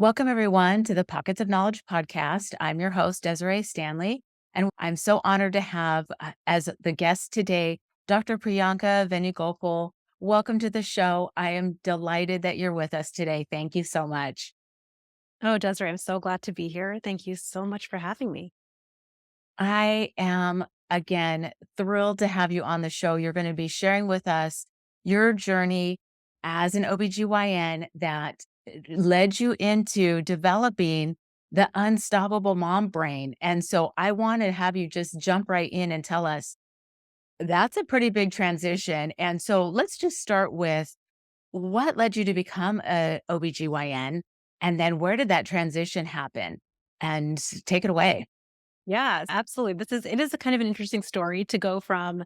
Welcome, everyone, to the Pockets of Knowledge podcast. I'm your host, Desiree Stanley, and I'm so honored to have as the guest today, Dr. Priyanka Venugopal. Welcome to the show. I am delighted that you're with us today. Thank you so much. Oh, Desiree, I'm so glad to be here. Thank you so much for having me. I am, again, thrilled to have you on the show. You're going to be sharing with us your journey as an OBGYN that led you into developing the unstoppable mom brain. And so I want to have you just jump right in and tell us that's a pretty big transition. And so let's just start with what led you to become a OBGYN, and then where did that transition happen? And take it away. Yeah, absolutely. It is a kind of an interesting story to go from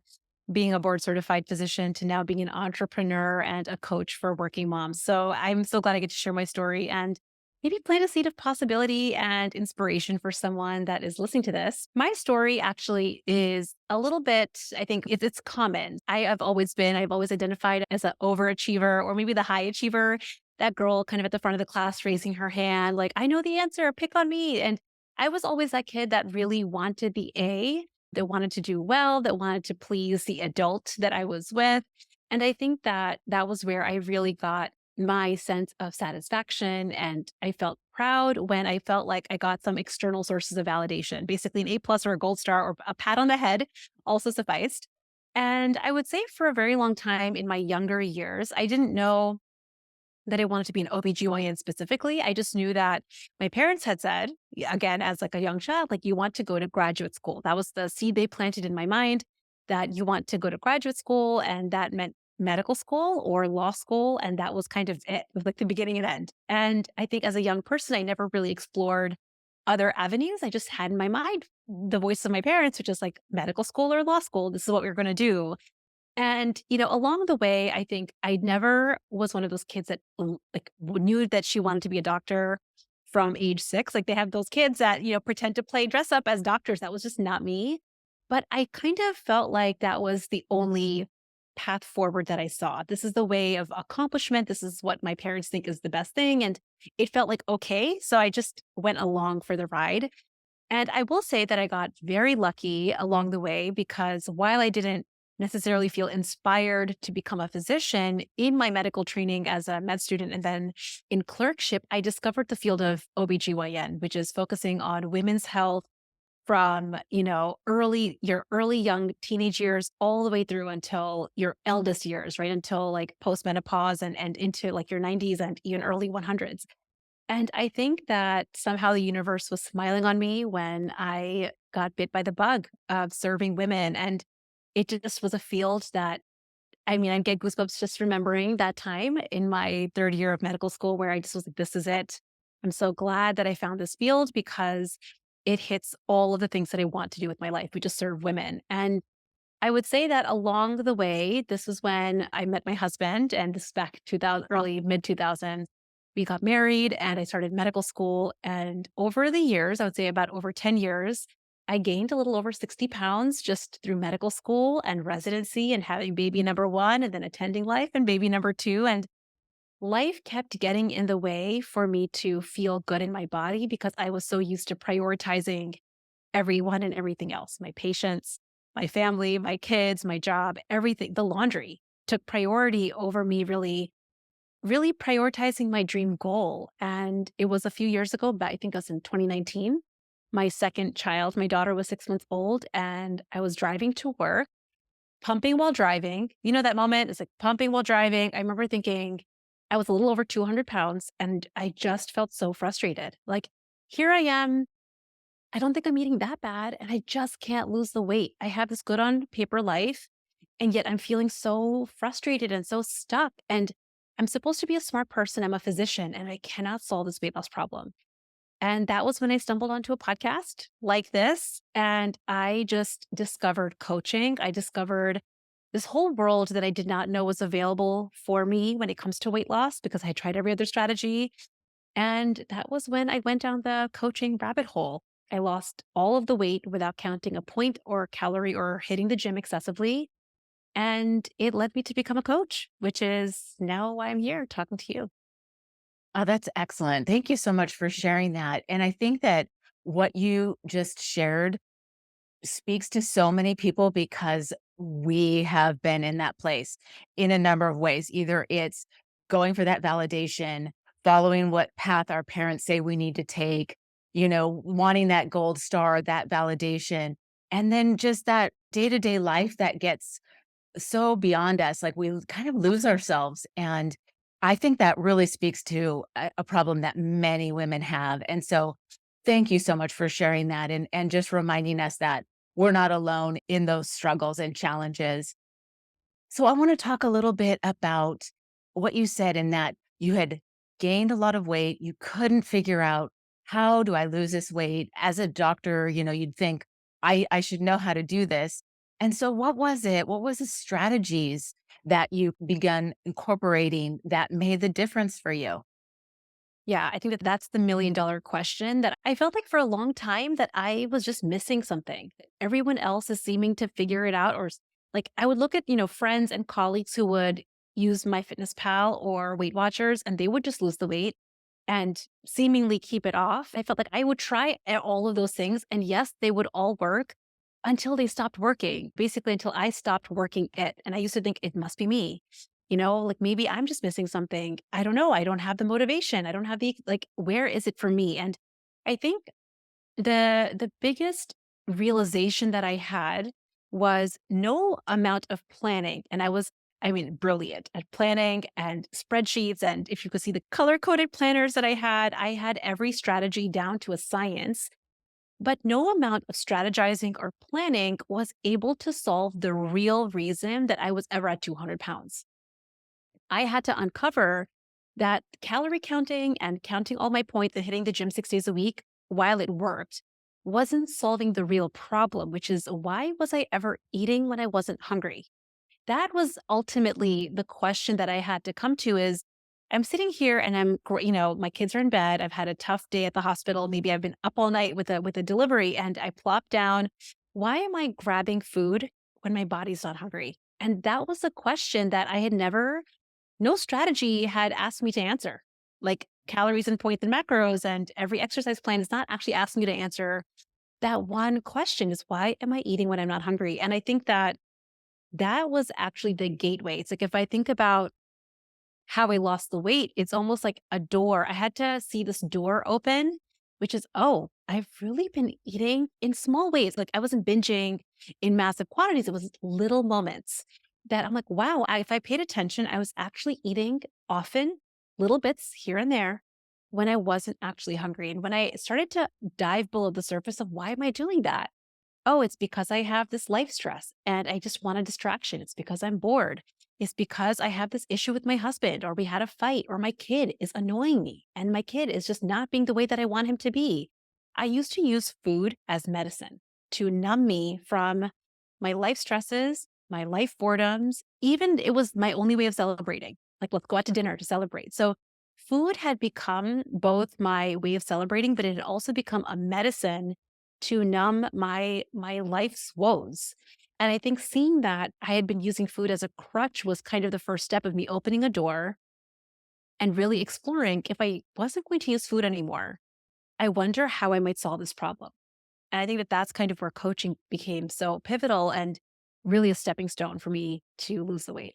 being a board certified physician to now being an entrepreneur and a coach for working moms. So I'm so glad I get to share my story and maybe plant a seed of possibility and inspiration for someone that is listening to this. My story actually is a little bit, I think it's common. I've always identified as an overachiever or maybe the high achiever, that girl kind of at the front of the class raising her hand, like, I know the answer, pick on me. And I was always that kid that really wanted the A, that wanted to do well, that wanted to please the adult that I was with. And I think that that was where I really got my sense of satisfaction. And I felt proud when I felt like I got some external sources of validation, basically an A plus or a gold star or a pat on the head also sufficed. And I would say for a very long time in my younger years, I didn't know that I wanted to be an OBGYN specifically. I just knew that my parents had said, again, as like a young child, like you want to go to graduate school. That was the seed they planted in my mind, that you want to go to graduate school. And that meant medical school or law school. And that was kind of it, it was like the beginning and end. And I think as a young person, I never really explored other avenues. I just had in my mind the voice of my parents, which is like medical school or law school. This is what we're going to do. And, along the way, I think I never was one of those kids that knew that she wanted to be a doctor from age 6. Like they have those kids that, pretend to play dress up as doctors. That was just not me. But I kind of felt like that was the only path forward that I saw. This is the way of accomplishment. This is what my parents think is the best thing. And it felt like okay. So I just went along for the ride. And I will say that I got very lucky along the way because while I didn't necessarily feel inspired to become a physician in my medical training as a med student and then in clerkship, I discovered the field of OBGYN, which is focusing on women's health from, your early young teenage years all the way through until your eldest years, right? Until like postmenopause and into like your 90s and even early 100s. And I think that somehow the universe was smiling on me when I got bit by the bug of serving women. And it just was a field that, I mean, I get goosebumps just remembering that time in my third year of medical school where I just was like, this is it. I'm so glad that I found this field because it hits all of the things that I want to do with my life, which is serve women. And I would say that along the way, this was when I met my husband, and this is back 2000, early mid 2000s. We got married and I started medical school. And over the years, I would say about over 10 years, I gained a little over 60 pounds just through medical school and residency and having baby number one and then attending life and baby number two. And life kept getting in the way for me to feel good in my body because I was so used to prioritizing everyone and everything else, my patients, my family, my kids, my job, everything, the laundry took priority over me really prioritizing my dream goal. And it was a few years ago, but I think it was in 2019. My second child, my daughter was 6 months old, and I was driving to work, pumping while driving. You know that moment? It's like pumping while driving. I remember thinking I was a little over 200 pounds and I just felt so frustrated. Like, here I am, I don't think I'm eating that bad and I just can't lose the weight. I have this good on paper life and yet I'm feeling so frustrated and so stuck. And I'm supposed to be a smart person. I'm a physician and I cannot solve this weight loss problem. And that was when I stumbled onto a podcast like this and I just discovered coaching. I discovered this whole world that I did not know was available for me when it comes to weight loss because I tried every other strategy. And that was when I went down the coaching rabbit hole. I lost all of the weight without counting a point or a calorie or hitting the gym excessively. And it led me to become a coach, which is now why I'm here talking to you. Oh, that's excellent. Thank you so much for sharing that. And I think that what you just shared speaks to so many people because we have been in that place in a number of ways. Either it's going for that validation, following what path our parents say we need to take, wanting that gold star, that validation, and then just that day to day life that gets so beyond us, like we kind of lose ourselves. And I think that really speaks to a problem that many women have. And so thank you so much for sharing that and just reminding us that we're not alone in those struggles and challenges. So I want to talk a little bit about what you said in that you had gained a lot of weight. You couldn't figure out, how do I lose this weight? As a doctor, you'd think I should know how to do this. And so what was it? What was the strategies that you began incorporating that made the difference for you? Yeah, I think that that's the $1,000,000 question that I felt like for a long time that I was just missing something. Everyone else is seeming to figure it out like I would look at, friends and colleagues who would use MyFitnessPal or Weight Watchers and they would just lose the weight and seemingly keep it off. I felt like I would try all of those things and yes, they would all work until they stopped working. Basically until I stopped working it. And I used to think it must be me. Like maybe I'm just missing something. I don't know. I don't have the motivation. I don't have the like where is it for me? And I think the biggest realization that I had was no amount of planning and I mean brilliant at planning and spreadsheets and if you could see the color coded planners that I had every strategy down to a science, but no amount of strategizing or planning was able to solve the real reason that I was ever at 200 pounds. I had to uncover that calorie counting and counting all my points and hitting the gym 6 days a week, while it worked, wasn't solving the real problem, which is why was I ever eating when I wasn't hungry? That was ultimately the question that I had to come to is I'm sitting here and my kids are in bed. I've had a tough day at the hospital. Maybe I've been up all night with a delivery and I plop down. Why am I grabbing food when my body's not hungry? And that was a question that I had never no strategy had asked me to answer. Like calories and points and macros and every exercise plan is not actually asking me to answer that one question is why am I eating when I'm not hungry? And I think that that was actually the gateway. It's like if I think about how I lost the weight, it's almost like a door. I had to see this door open, which is, oh, I've really been eating in small ways. Like I wasn't binging in massive quantities. It was little moments that I'm like, wow, if I paid attention, I was actually eating often, little bits here and there when I wasn't actually hungry. And when I started to dive below the surface of why am I doing that? Oh, it's because I have this life stress and I just want a distraction. It's because I'm bored. It's because I have this issue with my husband or we had a fight or my kid is annoying me and my kid is just not being the way that I want him to be. I used to use food as medicine to numb me from my life stresses, my life boredoms. Even it was my only way of celebrating. Like, let's go out to dinner to celebrate. So, food had become both my way of celebrating, but it had also become a medicine to numb my life's woes. And I think seeing that I had been using food as a crutch was kind of the first step of me opening a door and really exploring if I wasn't going to use food anymore, I wonder how I might solve this problem. And I think that that's kind of where coaching became so pivotal and really a stepping stone for me to lose the weight.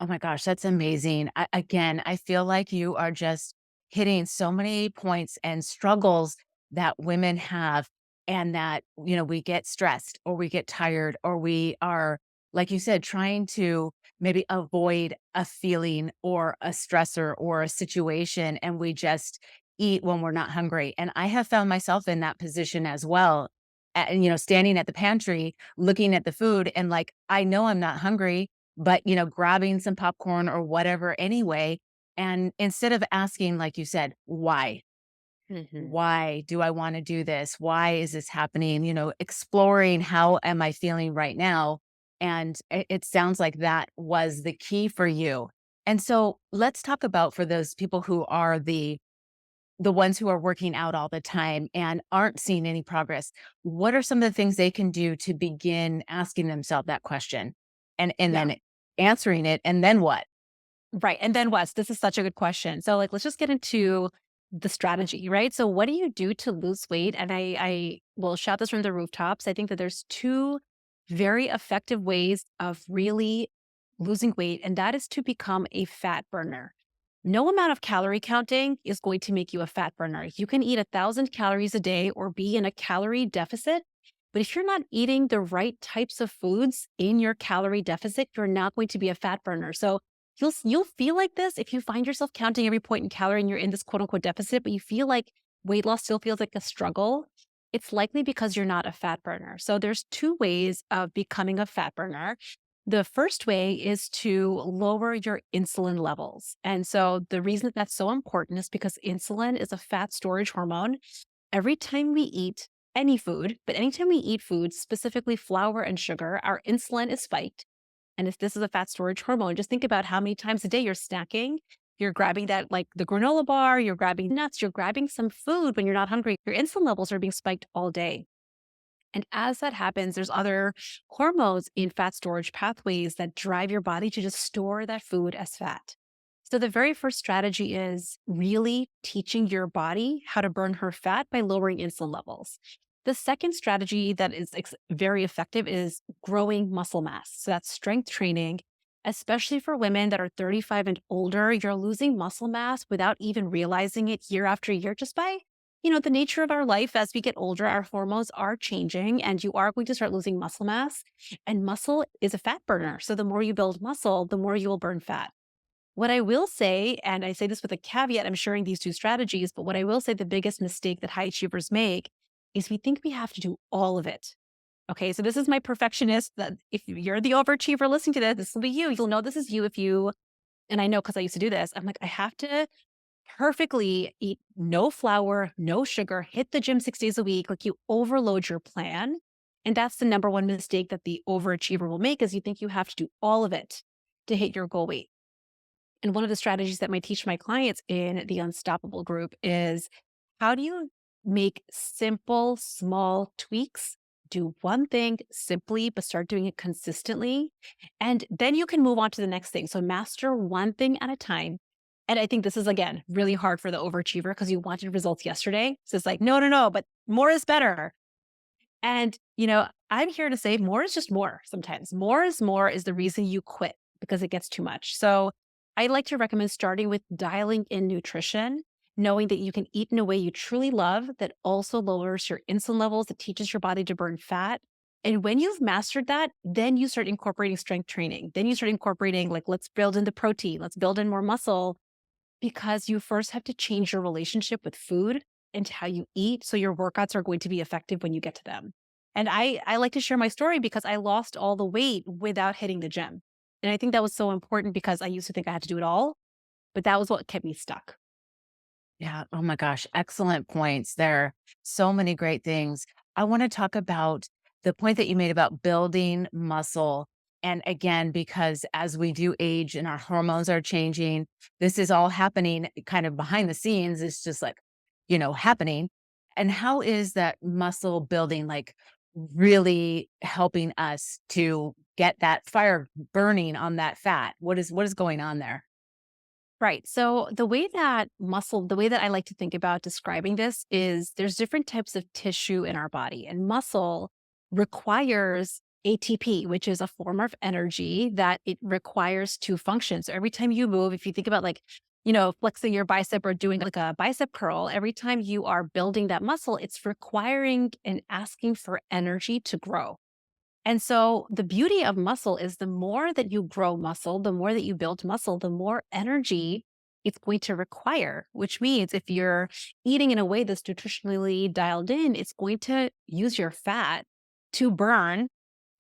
Oh my gosh, that's amazing. Again, I feel like you are just hitting so many points and struggles that women have, and that, we get stressed or we get tired or we are, like you said, trying to maybe avoid a feeling or a stressor or a situation. And we just eat when we're not hungry. And I have found myself in that position as well. And, standing at the pantry, looking at the food and like, I know I'm not hungry, but, grabbing some popcorn or whatever anyway. And instead of asking, like you said, why? Mhm. Why do I want to do this? Why is this happening? Exploring how am I feeling right now? And it sounds like that was the key for you. And so let's talk about for those people who are the ones who are working out all the time and aren't seeing any progress. What are some of the things they can do to begin asking themselves that question? And Yeah. then answering it, and then what? Right. And then what? This is such a good question. So like let's just get into the strategy, right? So what do you do to lose weight? And I will shout this from the rooftops. I think that there's two very effective ways of really losing weight, and that is to become a fat burner. No amount of calorie counting is going to make you a fat burner. You can eat 1,000 calories a day or be in a calorie deficit. But if you're not eating the right types of foods in your calorie deficit, you're not going to be a fat burner. So you'll feel like this if you find yourself counting every point in calorie and you're in this quote unquote deficit, but you feel like weight loss still feels like a struggle. It's likely because you're not a fat burner. So there's two ways of becoming a fat burner. The first way is to lower your insulin levels. And so the reason that that's so important is because insulin is a fat storage hormone. Every time we eat any food, but anytime we eat food, specifically flour and sugar, our insulin is spiked. And if this is a fat storage hormone, just think about how many times a day you're snacking. You're grabbing that, like the granola bar, you're grabbing nuts, you're grabbing some food when you're not hungry. Your insulin levels are being spiked all day. And as that happens, there's other hormones in fat storage pathways that drive your body to just store that food as fat. So, the very first strategy is really teaching your body how to burn her fat by lowering insulin levels. The second strategy that is very effective is growing muscle mass. So, that's strength training, especially for women that are 35 and older. You're losing muscle mass without even realizing it year after year just by the nature of our life as we get older, our hormones are changing and you are going to start losing muscle mass. And muscle is a fat burner. So the more you build muscle, the more you will burn fat. What I will say, and I say this with a caveat, I'm sharing these two strategies, but what I will say the biggest mistake that high achievers make is we think we have to do all of it. Okay, so this is my perfectionist that if you're the overachiever listening to this, this will be you. You'll know this is you if you, and I know because I used to do this. I'm like, I have to perfectly eat no flour, no sugar, hit the gym 6 days a week. Like you overload your plan. And that's the number one mistake that the overachiever will make is you think you have to do all of it to hit your goal weight. And one of the strategies that I teach my clients in the Unstoppable group is how do you make simple, small tweaks? Do one thing simply, but start doing it consistently. And then you can move on to the next thing. So master one thing at a time. And I think this is, again, really hard for the overachiever because you wanted results yesterday. So it's like, no, no, no, but more is better. And, I'm here to say more is just more sometimes. More is the reason you quit because it gets too much. So I like to recommend starting with dialing in nutrition, knowing that you can eat in a way you truly love that also lowers your insulin levels, that teaches your body to burn fat. And when you've mastered that, then you start incorporating strength training. Then you start incorporating, like, let's build in the protein, let's build in more muscle, because you first have to change your relationship with food and how you eat. So your workouts are going to be effective when you get to them. And I like to share my story because I lost all the weight without hitting the gym. And I think that was so important because I used to think I had to do it all, but that was what kept me stuck. Yeah. Oh my gosh. Excellent points. There are so many great things. I want to talk about the point that you made about building muscle. And again, because as we do age and our hormones are changing, this is all happening kind of behind the scenes. It's just like, happening. And how is that muscle building like really helping us to get that fire burning on that fat? What is going on there? Right. So the way that I like to think about describing this is there's different types of tissue in our body, and muscle requires ATP, which is a form of energy that it requires to function. So every time you move, if you think about like, flexing your bicep or doing like a bicep curl, every time you are building that muscle, it's requiring and asking for energy to grow. And so the beauty of muscle is the more that you grow muscle, the more that you build muscle, the more energy it's going to require, which means if you're eating in a way that's nutritionally dialed in, it's going to use your fat to burn,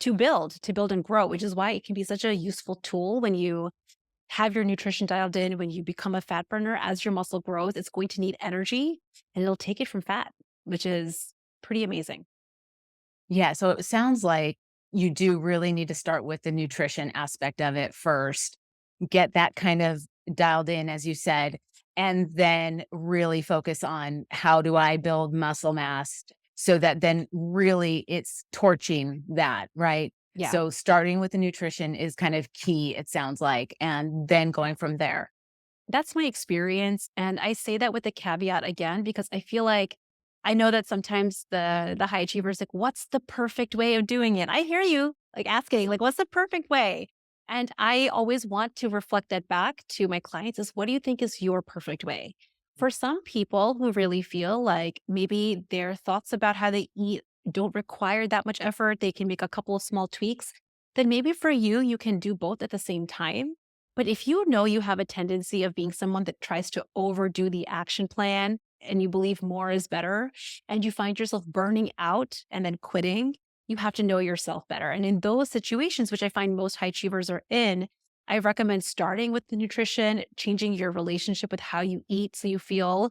to build and grow, which is why it can be such a useful tool when you have your nutrition dialed in, when you become a fat burner, as your muscle grows, it's going to need energy and it'll take it from fat, which is pretty amazing. Yeah, so it sounds like you do really need to start with the nutrition aspect of it first, get that kind of dialed in, as you said, and then really focus on how do I build muscle mass so that then really it's torching that, right? Yeah. So starting with the nutrition is kind of key, it sounds like, and then going from there. That's my experience, and I say that with a caveat again because I feel like I know that sometimes the high achievers like, "What's the perfect way of doing it?" I hear you, like, asking, like, "What's the perfect way?" And I always want to reflect that back to my clients is, "What do you think is your perfect way?" For some people who really feel like maybe their thoughts about how they eat don't require that much effort, they can make a couple of small tweaks, then maybe for you, you can do both at the same time. But if you know you have a tendency of being someone that tries to overdo the action plan and you believe more is better, and you find yourself burning out and then quitting, you have to know yourself better. And in those situations, which I find most high achievers are in, I recommend starting with the nutrition, changing your relationship with how you eat so you feel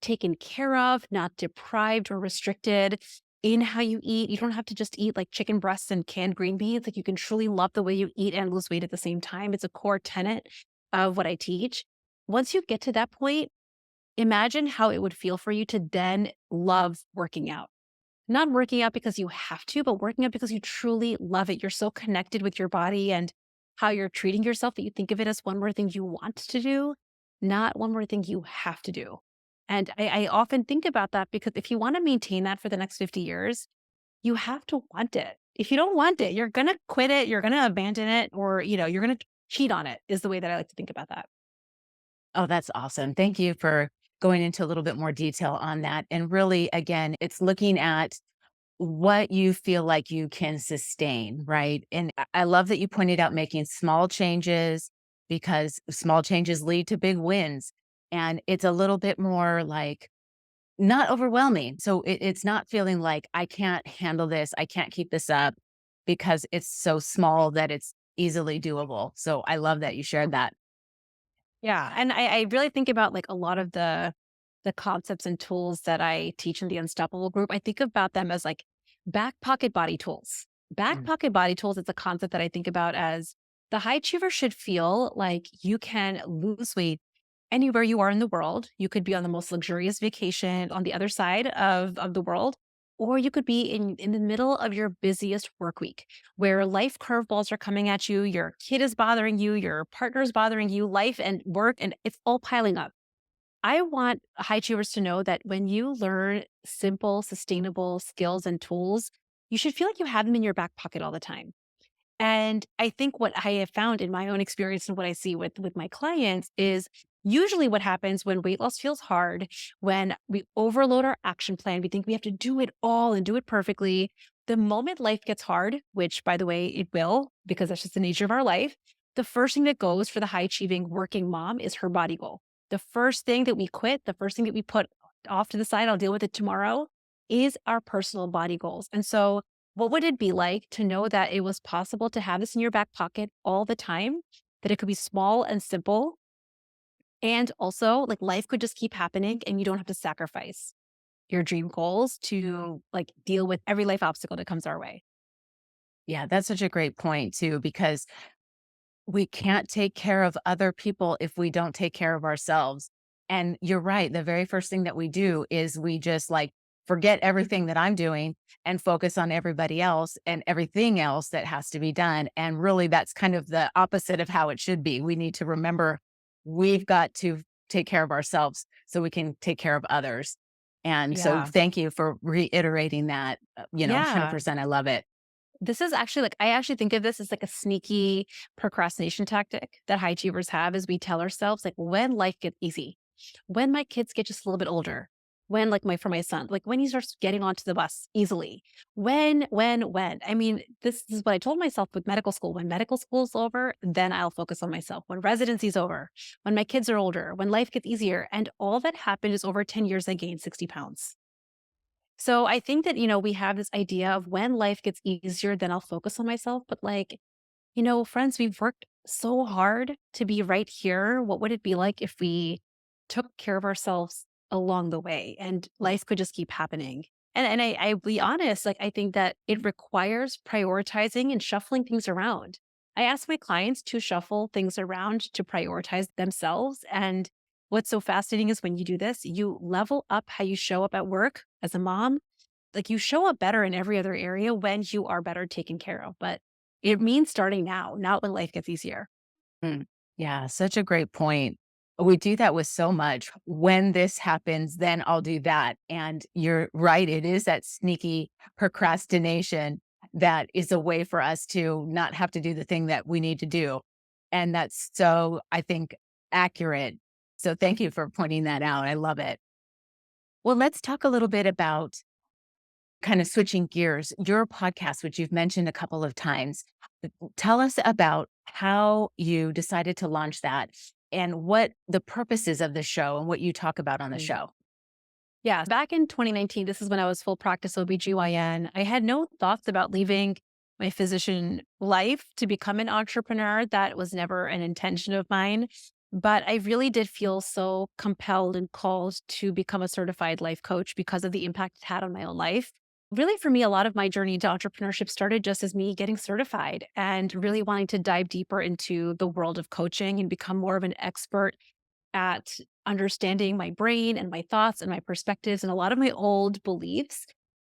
taken care of, not deprived or restricted in how you eat. You don't have to just eat like chicken breasts and canned green beans. Like you can truly love the way you eat and lose weight at the same time. It's a core tenet of what I teach. Once you get to that point, imagine how it would feel for you to then love working out. Not working out because you have to, but working out because you truly love it. You're so connected with your body and how you're treating yourself that you think of it as one more thing you want to do, not one more thing you have to do. And I often think about that because if you want to maintain that for the next 50 years, you have to want it. If you don't want it, you're going to quit it, you're going to abandon it, or, you're going to cheat on it, is the way that I like to think about that. Oh, that's awesome. Thank you for going into a little bit more detail on that. And really, again, it's looking at what you feel like you can sustain, right? And I love that you pointed out making small changes because small changes lead to big wins. And it's a little bit more like not overwhelming. So it's not feeling like I can't handle this, I can't keep this up because it's so small that it's easily doable. So I love that you shared that. Yeah, and I really think about, like, a lot of the concepts and tools that I teach in the Unstoppable group. I think about them as, like, back pocket body tools. Back Mm. pocket body tools, it's a concept that I think about as the high achiever should feel like you can lose weight anywhere you are in the world. You could be on the most luxurious vacation on the other side of the world, or you could be in the middle of your busiest work week where life curveballs are coming at you, your kid is bothering you, your partner is bothering you, life and work, and it's all piling up. I want high achievers to know that when you learn simple, sustainable skills and tools, you should feel like you have them in your back pocket all the time. And I think what I have found in my own experience and what I see with my clients is usually what happens when weight loss feels hard, when we overload our action plan, we think we have to do it all and do it perfectly. The moment life gets hard, which by the way, it will, because that's just the nature of our life, the first thing that goes for the high achieving working mom is her body goal. The first thing that we quit, the first thing that we put off to the side, I'll deal with it tomorrow, is our personal body goals. And so what would it be like to know that it was possible to have this in your back pocket all the time? That it could be small and simple. And also, like life could just keep happening and you don't have to sacrifice your dream goals to like deal with every life obstacle that comes our way. Yeah, that's such a great point too, because we can't take care of other people if we don't take care of ourselves. And you're right. The very first thing that we do is we just like forget everything that I'm doing and focus on everybody else and everything else that has to be done. And really, that's kind of the opposite of how it should be. We need to remember we've got to take care of ourselves so we can take care of others. And so, Yeah. thank you for reiterating that. Yeah. 100%. I love it. This is actually like, I actually think of this as like a sneaky procrastination tactic that high achievers have is we tell ourselves, like, when life gets easy, when my kids get just a little bit older, when like for my son, like when he starts getting onto the bus easily, when. I mean, this is what I told myself with medical school. When medical school's over, then I'll focus on myself. When residency's over, when my kids are older, when life gets easier. And all that happened is over 10 years, I gained 60 pounds. So I think that, we have this idea of when life gets easier, then I'll focus on myself. But like, friends, we've worked so hard to be right here. What would it be like if we took care of ourselves along the way and life could just keep happening? And I be honest, like I think that it requires prioritizing and shuffling things around. I ask my clients to shuffle things around to prioritize themselves. And what's so fascinating is when you do this, you level up how you show up at work as a mom. Like you show up better in every other area when you are better taken care of. But it means starting now, not when life gets easier. Mm. Yeah, such a great point. We do that with so much. When this happens, then I'll do that. And you're right. It is that sneaky procrastination that is a way for us to not have to do the thing that we need to do. And that's so, I think, accurate. So thank you for pointing that out. I love it. Well, let's talk a little bit about kind of switching gears, your podcast, which you've mentioned a couple of times. Tell us about how you decided to launch that and what the purpose is of the show and what you talk about on the Mm. show. Yeah, back in 2019, this is when I was full practice OBGYN. I had no thoughts about leaving my physician life to become an entrepreneur. That was never an intention of mine. But I really did feel so compelled and called to become a certified life coach because of the impact it had on my own life. Really, for me, a lot of my journey into entrepreneurship started just as me getting certified and really wanting to dive deeper into the world of coaching and become more of an expert at understanding my brain and my thoughts and my perspectives and a lot of my old beliefs.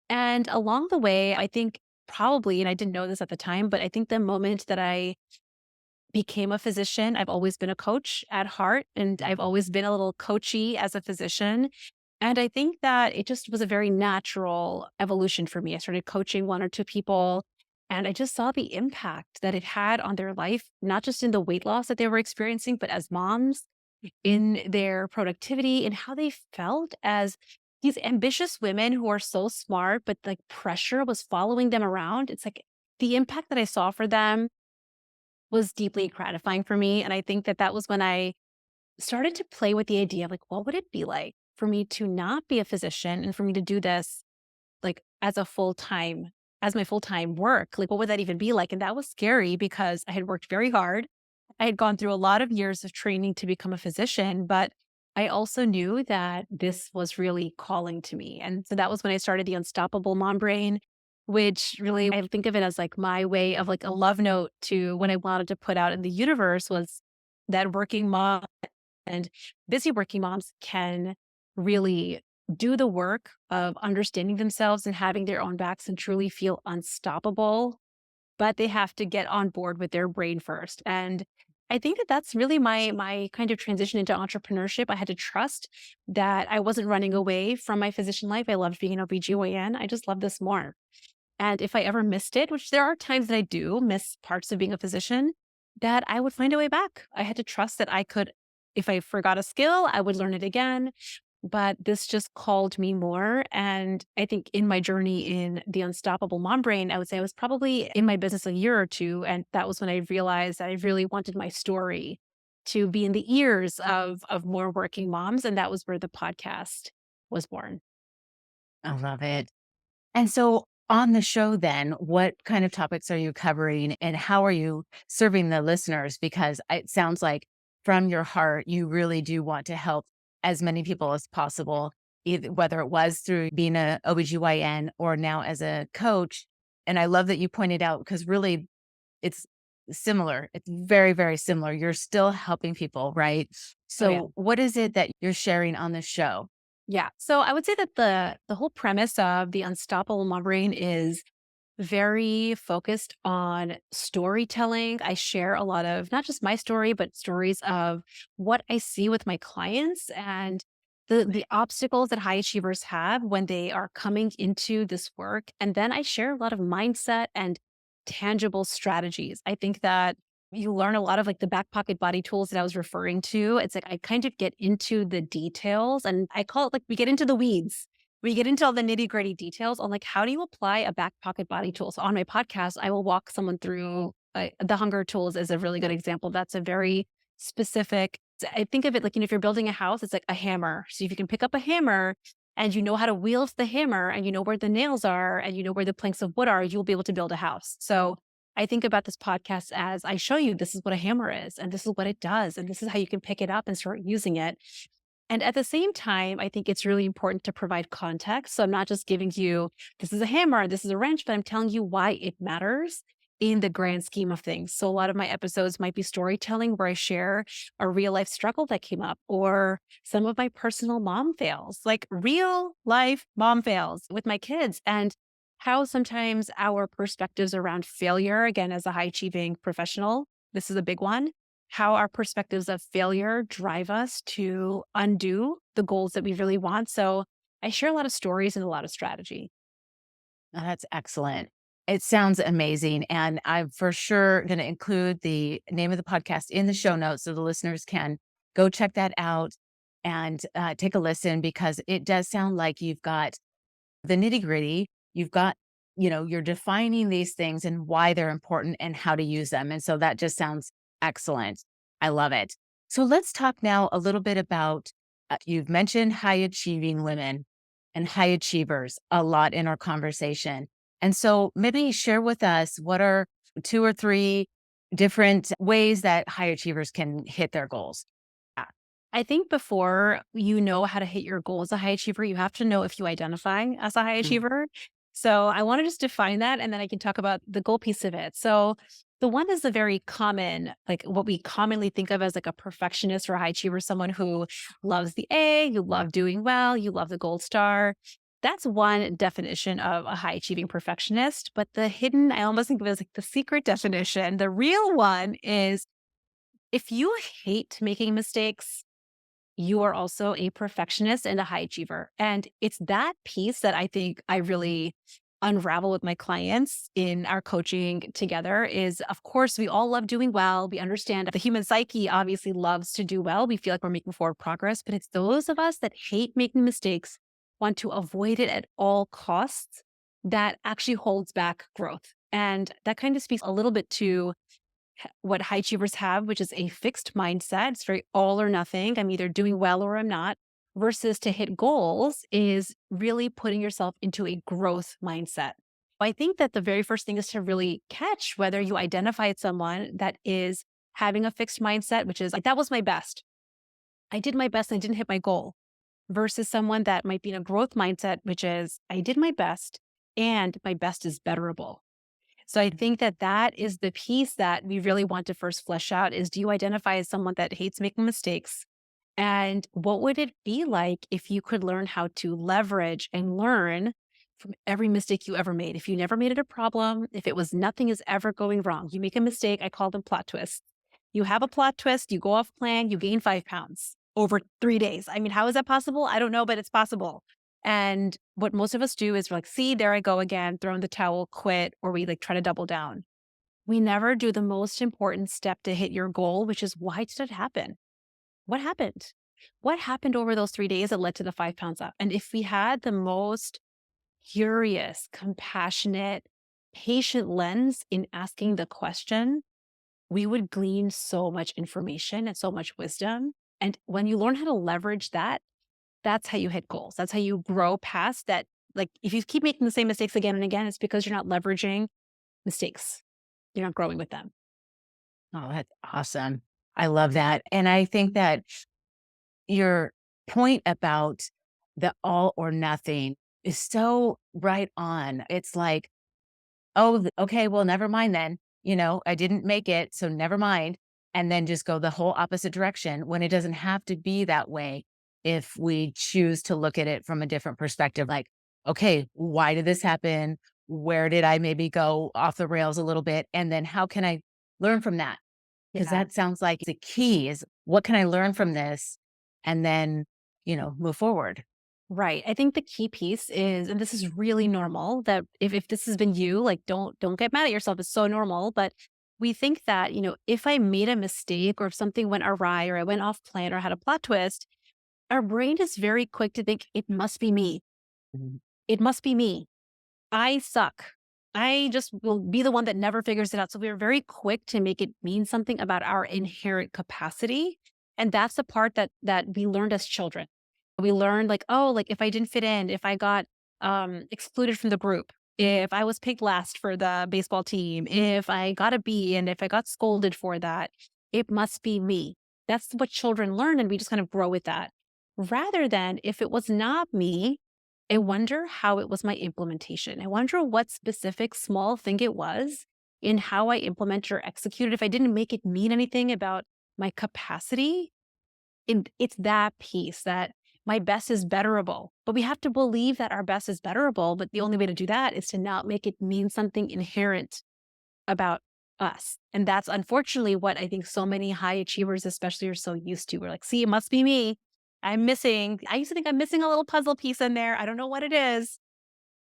And along the way, I think probably, and I didn't know this at the time, but I think the moment that I became a physician, I've always been a coach at heart, and I've always been a little coachy as a physician. And I think that it just was a very natural evolution for me. I started coaching one or two people, and I just saw the impact that it had on their life, not just in the weight loss that they were experiencing, but as moms in their productivity and how they felt as these ambitious women who are so smart, but like pressure was following them around. It's like the impact that I saw for them was deeply gratifying for me. And I think that that was when I started to play with the idea of like, what would it be like for me to not be a physician and for me to do this like as a full time, as my full time work? Like, what would that even be like? And that was scary because I had worked very hard. I had gone through a lot of years of training to become a physician, but I also knew that this was really calling to me. And so that was when I started the Unstoppable Mom Brain, which really I think of it as like my way of like a love note to when I wanted to put out in the universe was that working mom and busy working moms can really do the work of understanding themselves and having their own backs and truly feel unstoppable, but they have to get on board with their brain first. And I think that that's really my kind of transition into entrepreneurship. I had to trust that I wasn't running away from my physician life. I loved being an OBGYN. I just love this more. And if I ever missed it, which there are times that I do miss parts of being a physician, that I would find a way back. I had to trust that I could, if I forgot a skill, I would learn it again. But this just called me more. And I think in my journey in the Unstoppable Mom Brain, I would say I was probably in my business a year or two. And that was when I realized that I really wanted my story to be in the ears of more working moms. And that was where the podcast was born. I love it. And so on the show, then, what kind of topics are you covering and how are you serving the listeners? Because it sounds like from your heart, you really do want to help as many people as possible, either, whether it was through being a OBGYN or now as a coach. And I love that you pointed out because really it's similar. It's very, very similar. You're still helping people, right? Oh, yeah. So, what is it that you're sharing on the show? Yeah. So I would say that the whole premise of the Unstoppable Mom Brain is very focused on storytelling. I share a lot of not just my story, but stories of what I see with my clients and the obstacles that high achievers have when they are coming into this work. And then I share a lot of mindset and tangible strategies. I think that you learn a lot of like the back pocket body tools that I was referring to. It's like I kind of get into the details and I call it like we get into the weeds. We get into all the nitty gritty details on like how do you apply a back pocket body tool. So on my podcast, I will walk someone through the hunger tools is a really good example. That's a very specific. I think of it like, if you're building a house, it's like a hammer. So if you can pick up a hammer and you know how to wield the hammer and you know where the nails are and you know where the planks of wood are, you'll be able to build a house. So I think about this podcast as I show you this is what a hammer is and this is what it does and this is how you can pick it up and start using it. And at the same time, I think it's really important to provide context. So I'm not just giving you, this is a hammer, this is a wrench, but I'm telling you why it matters in the grand scheme of things. So a lot of my episodes might be storytelling where I share a real life struggle that came up or some of my personal mom fails, like real life mom fails with my kids and how sometimes our perspectives around failure, again, as a high achieving professional, this is a big one, how our perspectives of failure drive us to undo the goals that we really want. So I share a lot of stories and a lot of strategy. Oh, that's excellent. It sounds amazing. And I'm for sure going to include the name of the podcast in the show notes so the listeners can go check that out and take a listen because it does sound like you've got the nitty-gritty. You've got, you're defining these things and why they're important and how to use them. And so that just sounds excellent. I love it. So let's talk now a little bit about you've mentioned high achieving women and high achievers a lot in our conversation. And so maybe share with us what are two or three different ways that high achievers can hit their goals. Yeah. I think before you know how to hit your goal as a high achiever, you have to know if you identify as a high Mm, achiever. So I want to just define that and then I can talk about the goal piece of it. So the one is a very common, like what we commonly think of as like a perfectionist or a high achiever, someone who loves the A, you love doing well, you love the gold star. That's one definition of a high achieving perfectionist. But the hidden, I almost think of it as like the secret definition. The real one is if you hate making mistakes, you are also a perfectionist and a high achiever. And it's that piece that I think I really unravel with my clients in our coaching together is of course we all love doing well. We understand the human psyche obviously loves to do well. We feel like we're making forward progress, but it's those of us that hate making mistakes, want to avoid it at all costs that actually holds back growth. And that kind of speaks a little bit to what high achievers have, which is a fixed mindset. It's very all or nothing. I'm either doing well or I'm not. Versus to hit goals is really putting yourself into a growth mindset. I think that the very first thing is to really catch whether you identify as someone that is having a fixed mindset, which is like, that was my best. I did my best and I didn't hit my goal, versus someone that might be in a growth mindset, which is I did my best and my best is betterable. So I think that that is the piece that we really want to first flesh out is do you identify as someone that hates making mistakes? And what would it be like if you could learn how to leverage and learn from every mistake you ever made? If you never made it a problem, if it was nothing is ever going wrong, you make a mistake, I call them plot twists. You have a plot twist, you go off plan, you gain 5 pounds over 3 days. I mean, how is that possible? I don't know, but it's possible. And what most of us do is we're like, see, there I go again, throw in the towel, quit, or we like try to double down. We never do the most important step to hit your goal, which is why did it happen? What happened? What happened over those 3 days that led to the 5 pounds up? And if we had the most curious, compassionate, patient lens in asking the question, we would glean so much information and so much wisdom. And when you learn how to leverage that, that's how you hit goals. That's how you grow past that. Like if you keep making the same mistakes again and again, it's because you're not leveraging mistakes. You're not growing with them. oh, that's awesome. I love that. And I think that your point about the all or nothing is so right on. It's like, oh, okay, well, never mind then. I didn't make it, so never mind. And then just go the whole opposite direction when it doesn't have to be that way if we choose to look at it from a different perspective. Like, okay, why did this happen? Where did I maybe go off the rails a little bit? And then how can I learn from that? Because Yeah. that sounds like the key is what can I learn from this? And then, move forward. Right. I think the key piece is, and this is really normal, that if this has been you, like don't get mad at yourself. It's so normal. But we think that, if I made a mistake or if something went awry or I went off plan or had a plot twist, our brain is very quick to think it must be me. Mhm. It must be me. I suck. I just will be the one that never figures it out. So we're very quick to make it mean something about our inherent capacity. And that's the part that we learned as children. We learned like, oh, like if I didn't fit in, if I got excluded from the group, if I was picked last for the baseball team, if I got a B and if I got scolded for that, it must be me. That's what children learn. And we just kind of grow with that. Rather than if it was not me, I wonder how it was my implementation. I wonder what specific small thing it was in how I implemented or executed. If I didn't make it mean anything about my capacity, and it's that piece that my best is betterable. But we have to believe that our best is betterable. But the only way to do that is to not make it mean something inherent about us. And that's unfortunately what I think so many high achievers, especially, are so used to. We're like, see, it must be me. I used to think I'm missing a little puzzle piece in there. I don't know what it is,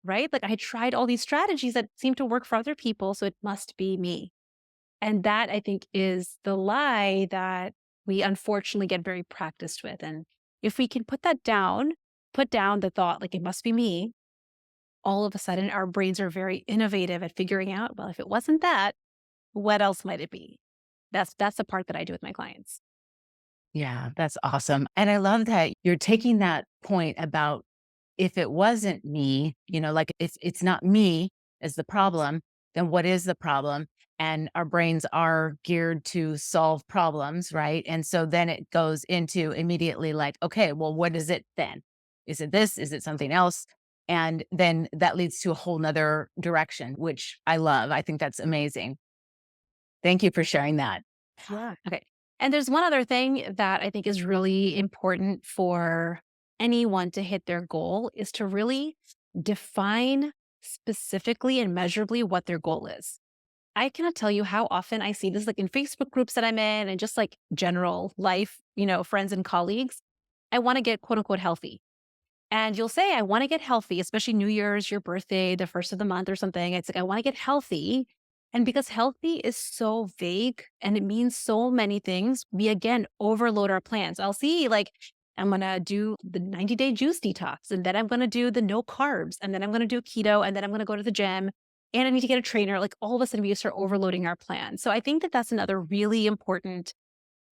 right? Like I tried all these strategies that seem to work for other people. So it must be me. And that I think is the lie that we unfortunately get very practiced with. And if we can put down the thought, like it must be me, all of a sudden our brains are very innovative at figuring out, well, if it wasn't that, what else might it be? That's the part that I do with my clients. Yeah, that's awesome. And I love that you're taking that point about if it wasn't me, like if it's not me as the problem, then what is the problem? And our brains are geared to solve problems, right? And so then it goes into immediately like, okay, well, what is it then? Is it this? Is it something else? And then that leads to a whole nother direction, which I love. I think that's amazing. Thank you for sharing that. Yeah. Okay. And there's one other thing that I think is really important for anyone to hit their goal is to really define specifically and measurably what their goal is. I cannot tell you how often I see this, like in Facebook groups that I'm in and just like general life, friends and colleagues. I want to get quote unquote healthy. And you'll say, I want to get healthy, especially New Year's, your birthday, the first of the month or something. It's like, I want to get healthy. And because healthy is so vague and it means so many things, we again overload our plans. I'll see, like, I'm going to do the 90-day juice detox, and then I'm going to do the no carbs, and then I'm going to do keto, and then I'm going to go to the gym, and I need to get a trainer. Like, all of a sudden, we start overloading our plan. So I think that that's another really important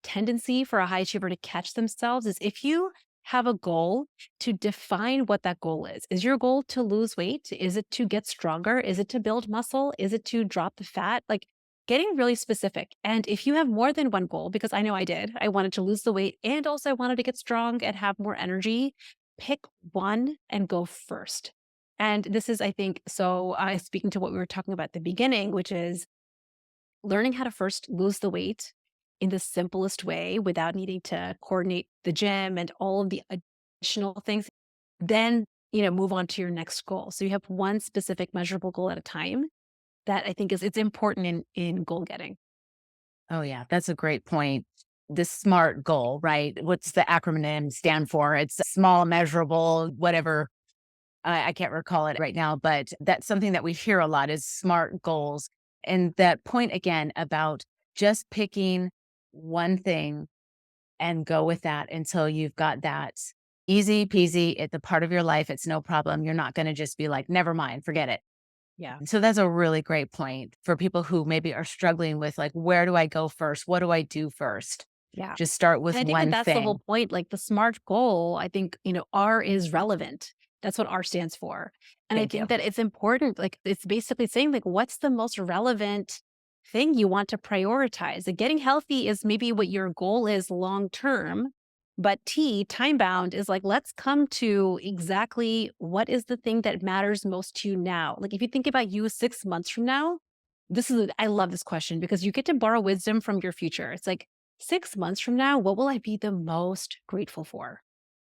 tendency for a high achiever to catch themselves is if you have a goal, to define what that goal is. Is your goal to lose weight? Is it to get stronger? Is it to build muscle? Is it to drop the fat? Like getting really specific. And if you have more than one goal, because I know I did, I wanted to lose the weight and also I wanted to get strong and have more energy, pick one and go first. And this is, I think, so speaking to what we were talking about at the beginning, which is learning how to first lose the weight in the simplest way without needing to coordinate the gym and all of the additional things, then, move on to your next goal. So you have one specific measurable goal at a time that I think is it's important in goal getting. Oh, yeah, that's a great point. The SMART goal, right? What's the acronym stand for? It's small, measurable, whatever. I can't recall it right now, but that's something that we hear a lot is SMART goals. And that point again about just picking one thing and go with that until you've got that easy peasy. It's a part of your life. It's no problem. You're not going to just be like, never mind, forget it. Yeah. So that's a really great point for people who maybe are struggling with like, where do I go first? What do I do first? Yeah. Just start And with I think that one that's the whole thing. point. Like the SMART goal, I think, R is relevant. That's what R stands for. And I Thank you. think that it's important. Like it's basically saying, like, what's the most relevant thing you want to prioritize? Like getting healthy is maybe what your goal is long term. But time bound, is like, let's come to exactly what is the thing that matters most to you now. Like if you think about you 6 months from now, I love this question because you get to borrow wisdom from your future. It's like, 6 months from now, what will I be the most grateful for?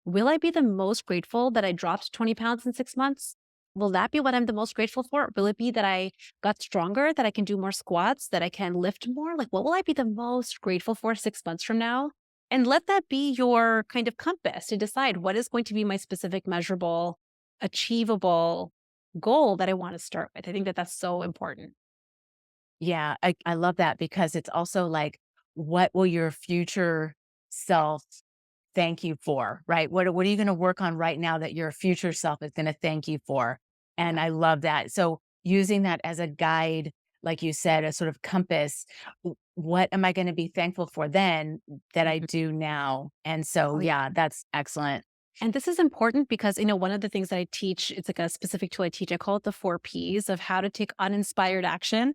Will I be the most grateful that I dropped 20 pounds in 6 months? Will that be what I'm the most grateful for? Will it be that I got stronger, that I can do more squats, that I can lift more? Like, what will I be the most grateful for 6 months from now? And let that be your kind of compass to decide what is going to be my specific, measurable, achievable goal that I want to start with. I think that that's so important. Yeah, I love that because it's also like, what will your future self thank you for, right? What are you going to work on right now that your future self is going to thank you for? And Yeah. I love that. So using that as a guide, like you said, a sort of compass, what am I going to be thankful for then that I Mhm. do now? And so, Oh, yeah. yeah, that's excellent. And this is important because, one of the things that I teach, it's like a specific tool I teach. I call it the 4 Ps of how to take uninspired action.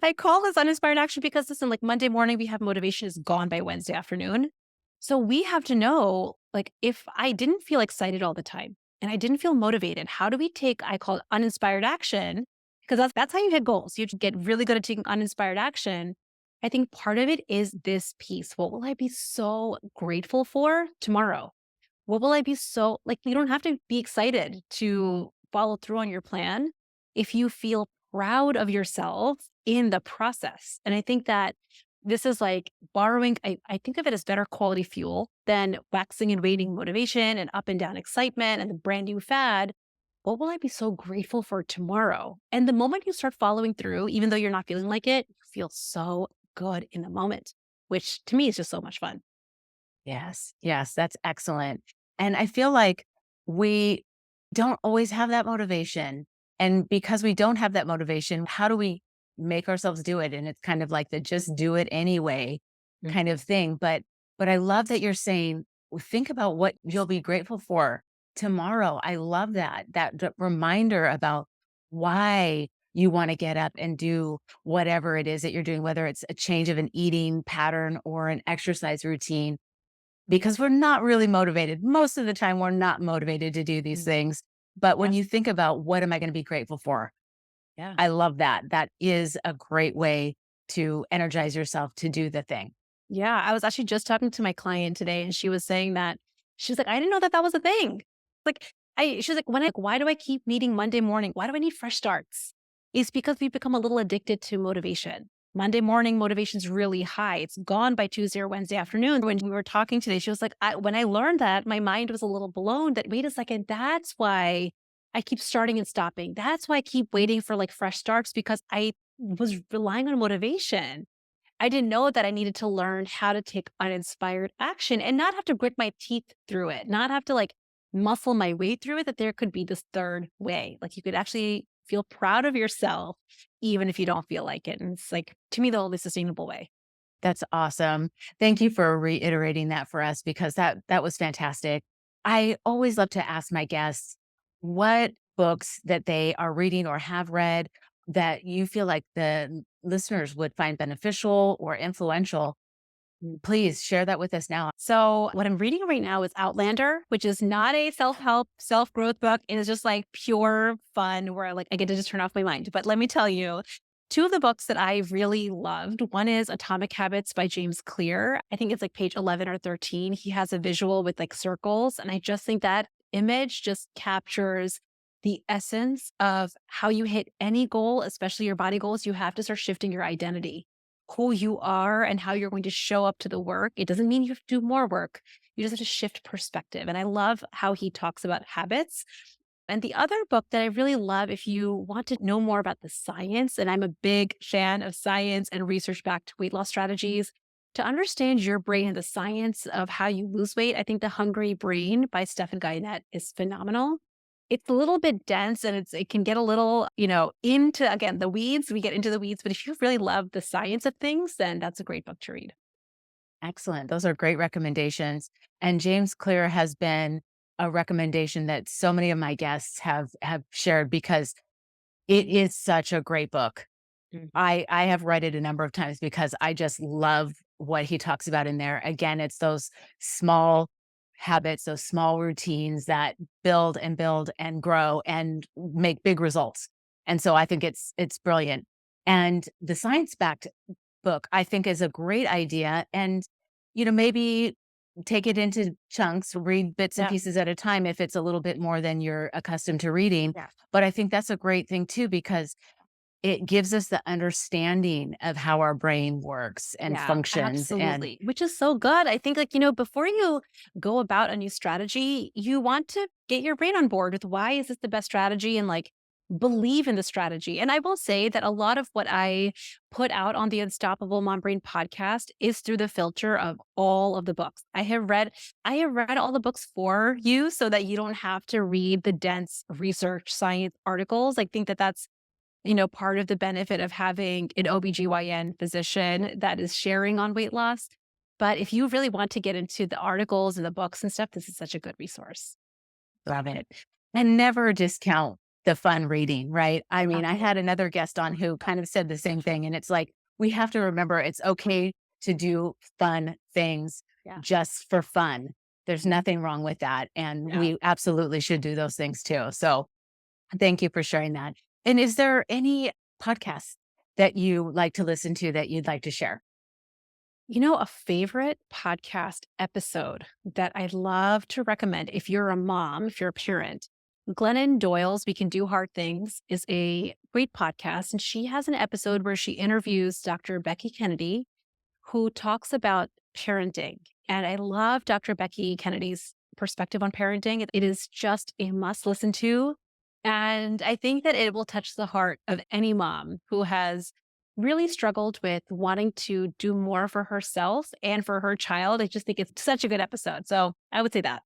I call this uninspired action because listen, like Monday morning, we have motivation is gone by Wednesday afternoon. So we have to know, like, if I didn't feel excited all the time and I didn't feel motivated, how do we take, I call it uninspired action? Because that's how you hit goals. You get really good at taking uninspired action. I think part of it is this piece. What will I be so grateful for tomorrow? what will I be so like, you don't have to be excited to follow through on your plan if you feel proud of yourself in the process. And I think that this is like borrowing, I think of it as better quality fuel than waxing and waning motivation and up and down excitement and the brand new fad. What will I be so grateful for tomorrow? And the moment you start following through, even though you're not feeling like it, you feel so good in the moment, which to me is just so much fun. Yes, yes, that's excellent. And I feel like we don't always have that motivation. And because we don't have that motivation, how do we make ourselves do it? And it's kind of like the just do it anyway Mm. kind of thing. But I love that you're saying, think about what you'll be grateful for tomorrow. I love that reminder about why you want to get up and do whatever it is that you're doing, whether it's a change of an eating pattern or an exercise routine, because we're not really motivated. Most of the time, we're not motivated to do these Mm. things. But when Yeah. you think about what am I going to be grateful for? Yeah. I love that. That is a great way to energize yourself to do the thing. Yeah, I was actually just talking to my client today, and she was saying that she was like, "I didn't know that that was a thing." Like, she was like, "When I why do I keep meeting Monday morning? Why do I need fresh starts?" It's because we've become a little addicted to motivation. Monday morning motivation's really high. It's gone by Tuesday or Wednesday afternoon. When we were talking today, she was like, when I learned that, my mind was a little blown that, wait a second, that's why I keep starting and stopping. That's why I keep waiting for like fresh starts because I was relying on motivation. I didn't know that I needed to learn how to take uninspired action and not have to grit my teeth through it, not have to like muscle my way through it, that there could be this third way. Like you could actually feel proud of yourself, even if you don't feel like it. And it's like, to me, the only sustainable way. That's awesome. Thank you for reiterating that for us because that was fantastic. I always love to ask my guests what books that they are reading or have read that you feel like the listeners would find beneficial or influential. Please share that with us now. So, what I'm reading right now is Outlander, which is not a self-help, self-growth book. It is just like pure fun where I get to just turn off my mind. But let me tell you, two of the books that I really loved. One is Atomic Habits by James Clear. I think it's like page 11 or 13. He has a visual with like circles. And I just think that image just captures the essence of how you hit any goal, especially your body goals. You have to start shifting your identity, who you are and how you're going to show up to the work. It doesn't mean you have to do more work. You just have to shift perspective. And I love how he talks about habits. And the other book that I really love, if you want to know more about the science, and I'm a big fan of science and research backed weight loss strategies, to understand your brain and the science of how you lose weight, I think The Hungry Brain by Stephen Guyenet is phenomenal. It's a little bit dense and it can get a little, into again the weeds. We get into the weeds, but if you really love the science of things, then that's a great book to read. Excellent. Those are great recommendations. And James Clear has been a recommendation that so many of my guests have shared because it is such a great book. Mm. I have read it a number of times because I just love what he talks about in there. Again, it's those small habits, those small routines that build and grow and make big results. And so I think it's brilliant. And the science-backed book, I think is a great idea. And, maybe take it into chunks, read bits and Yeah. pieces at a time if it's a little bit more than you're accustomed to reading. Yeah. But I think that's a great thing too, because it gives us the understanding of how our brain works and Yeah, functions, and absolutely. Which is so good. I think, like, before you go about a new strategy, you want to get your brain on board with why is this the best strategy and like believe in the strategy. And I will say that a lot of what I put out on the Unstoppable Mom Brain podcast is through the filter of all of the books. I have read all the books for you so that you don't have to read the dense research science articles. I think that that's part of the benefit of having an OBGYN physician that is sharing on weight loss. But if you really want to get into the articles and the books and stuff, this is such a good resource. love it. And never discount the fun reading, right? I mean, I Absolutely. had another guest on who kind of said the same thing. And it's like, we have to remember it's okay to do fun things Yeah. just for fun. There's nothing wrong with that. And Yeah. we absolutely should do those things too. So thank you for sharing that. And is there any podcasts that you like to listen to that you'd like to share? A favorite podcast episode that I love to recommend if you're a mom, if you're a parent, Glennon Doyle's We Can Do Hard Things is a great podcast. And she has an episode where she interviews Dr. Becky Kennedy, who talks about parenting. And I love Dr. Becky Kennedy's perspective on parenting. It is just a must listen to. And I think that it will touch the heart of any mom who has really struggled with wanting to do more for herself and for her child. I just think it's such a good episode. So I would say that.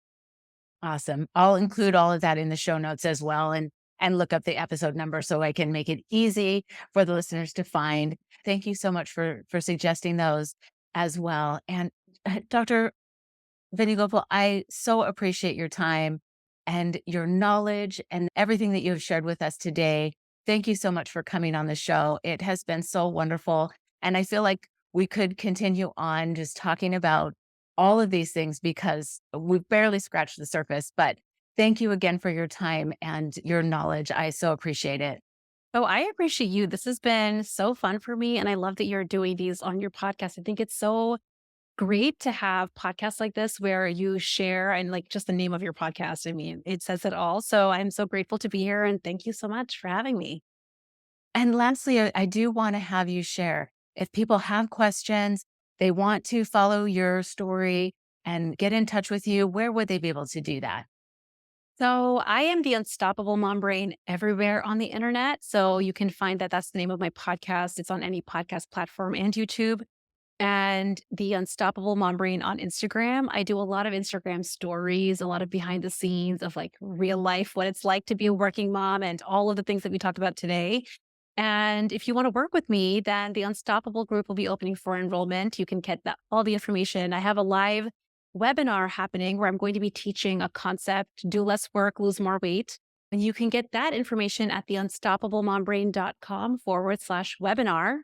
Awesome. I'll include all of that in the show notes as well and look up the episode number so I can make it easy for the listeners to find. Thank you so much for suggesting those as well. And Dr. Venugopal, I so appreciate your time and your knowledge and everything that you have shared with us today. Thank you so much for coming on the show. It has been so wonderful. And I feel like we could continue on just talking about all of these things because we've barely scratched the surface. But thank you again for your time and your knowledge. I so appreciate it. Oh, I appreciate you. This has been so fun for me. And I love that you're doing these on your podcast. I think it's so great to have podcasts like this where you share and like just the name of your podcast. I mean, it says it all. So I'm so grateful to be here and thank you so much for having me. And lastly, I do want to have you share if people have questions, they want to follow your story and get in touch with you, where would they be able to do that? So I am the unstoppable mom brain everywhere on the internet. So you can find that that's the name of my podcast. It's on any podcast platform and YouTube. And the Unstoppable Mom Brain on Instagram. I do a lot of Instagram stories, a lot of behind the scenes of like real life, what it's like to be a working mom, and all of the things that we talked about today. And if you want to work with me, then the Unstoppable group will be opening for enrollment. You can get all the information. I have a live webinar happening where I'm going to be teaching a concept, do less work, lose more weight. And you can get that information at the unstoppablemombrain.com/webinar.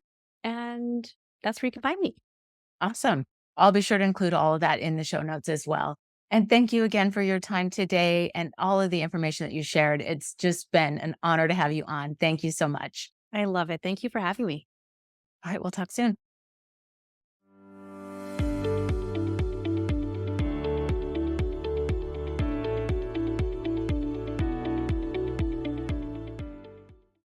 And that's where you can find me. Awesome. I'll be sure to include all of that in the show notes as well. And thank you again for your time today and all of the information that you shared. It's just been an honor to have you on. Thank you so much. I love it. Thank you for having me. All right, we'll talk soon.